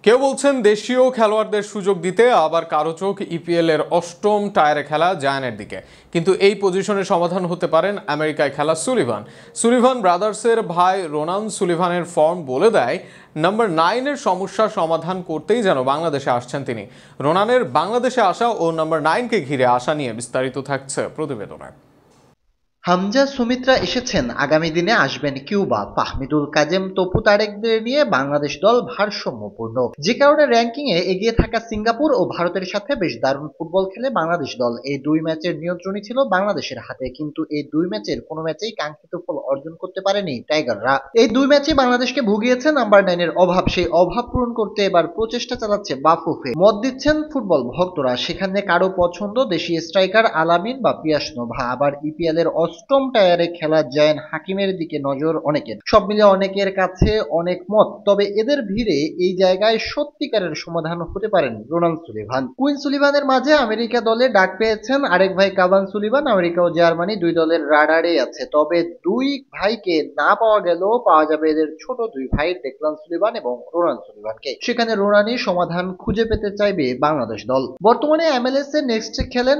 কেউ বলছেন দেশীয় খেলোয়াড়দের সুযোগ দিতে, আবার কারো চোখ ইপিএল এর অষ্টম টায়ারে খেলা জায়ানের দিকে। কিন্তু এই পজিশনে সমাধান হতে পারেন আমেরিকায় খেলা সুলিভান ব্রাদার্সের ভাই রোনান সুলিভানের ফর্ম বলে দেয় নাম্বার 9 এর সমস্যার সমাধান করতেই যেন বাংলাদেশে আসছেন তিনি। রোনানের বাংলাদেশে আসা ও নাম্বার 9 কে ঘিরে আসা নিয়ে বিস্তারিত থাকছে প্রতিবেদনে। হামজা সুমিত্রা এসেছেন, আগামী দিনে আসবেন কিউবা। ফাহমিদুল কাজেম, তপু তারেকদের নিয়ে বাংলাদেশ দল ভারসাম্যপূর্ণ, যে কারণে র্যাঙ্কিংয়ে এগিয়ে থাকা সিঙ্গাপুর ও ভারতের সাথে বেশ দারুণ ফুটবল খেলে বাংলাদেশ দল। এই দুই ম্যাচের নিয়ন্ত্রণই ছিল বাংলাদেশের হাতে, কিন্তু এই দুই ম্যাচের কোনো ম্যাচেই কাঙ্ক্ষিত ফল অর্জন করতে পারেনি টাইগাররা। এই দুই ম্যাচে বাংলাদেশকে ভুগিয়েছে নাম্বার 9 এর অভাব। সেই অভাব পূরণ করতে এবার প্রচেষ্টা চালাচ্ছে বাফুফে। মত দিচ্ছেন ফুটবল ভক্তরা, সেখানে কারো পছন্দ দেশি স্ট্রাইকার আলামিন বা পিয়াস নোভা, আবার ইপিএল এর অষ্টম টায়ারে খেলা জায়ান হাকিমের দিকে নজর অনেকের। সব মিলে অনেকের কাছে অনেক মত। তবে এদের ভিড়ে এই জায়গায় সত্যিকারের সমাধান হতে পারেন রোনান সুলিভান। কুইন সুলিভানের মাঝে আমেরিকা দলে ডাক পেয়েছেন আরেক ভাই কাভান সুলিভান। আমেরিকা ও জার্মানি দুই দলের রাডারে আছে। তবে দুই ভাইকে না পাওয়া গেলেও পাওয়া যাবে এদের ছোট দুই ভাই ডেকলান সুলিভান এবং রোনান সুলিভানকে। সেখানে রোনানই সমাধান খুঁজে পেতে চাইবে বাংলাদেশ দল। বর্তমানে এমএলএস নেক্সটে খেলেন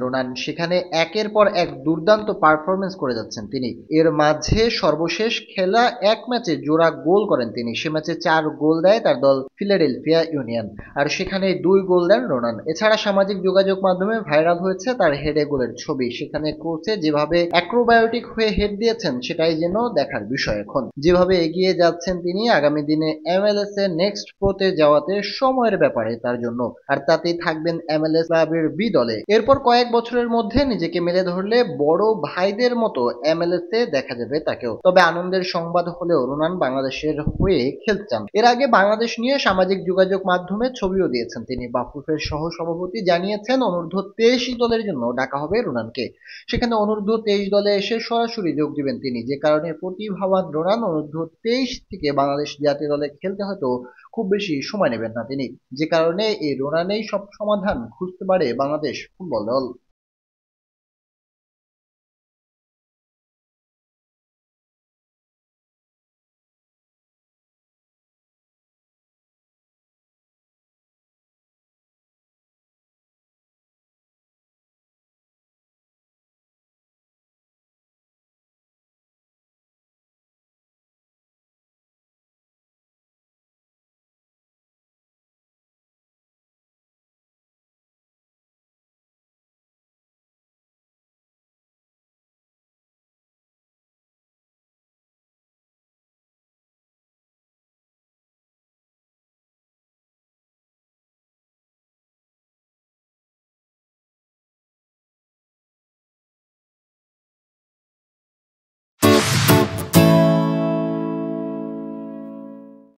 রোনান। সেখানে একের পর এক দুর্দান্ত পারফরমেন্স করে যাচ্ছেন তিনি। এর মাঝে সর্বশেষ খেলা এক ম্যাচে জোড়া গোল করেন তিনি। সে ম্যাচে 4 গোল দেয় তার দল ফিলাডেলফিয়া ইউনিয়ন, আর সেখানে 2 গোল দেন রোনান। এছাড়া সামাজিক যোগাযোগ মাধ্যমে ভাইরাল হয়েছে তার হেডে গোলের ছবি। সেখানে কোচে যেভাবে অ্যাক্রোবায়োটিক হয়ে হেড দিয়েছেন সেটাই যেন দেখার বিষয়। এখন যেভাবে এগিয়ে যাচ্ছেন তিনি, আগামী দিনে এমএলএস এ নেক্সট প্রোতে যাওয়াতে সময়ের ব্যাপারে তার জন্য, আর তাতেই থাকবেন এমএলএস ক্লাবের বি দলে। এরপর কয়েক বছরের মধ্যে নিজেকে মেলে ধরলে বড় ভাইদের মতো এমএলএস এ দেখা যাবে তাকেও। তবে আনন্দের সংবাদ হলেও রোনান বাংলাদেশের হয়ে খেলতে চান। এর আগে বাংলাদেশ নিয়ে সামাজিক যোগাযোগ মাধ্যমে ছবিও দিয়েছেন তিনি। বাফুফের সহ সভাপতি জানিয়েছেন অনূর্ধ্ব 23 দলের জন্য ডাকা হবে রোনানকে। সেখানে অনূর্ধ্ব 23 দলে এসে সরাসরি যোগ দিবেন তিনি, যে কারণে প্রতিভাবান রোনান অনূর্ধ্ব 23 থেকে বাংলাদেশ জাতীয় দলে খেলতে হয়তো খুব বেশি সময় নেবেন না তিনি, যে কারণে এই রোনানেই সব সমাধান খুঁজতে পারে বাংলাদেশ ফুটবল দল।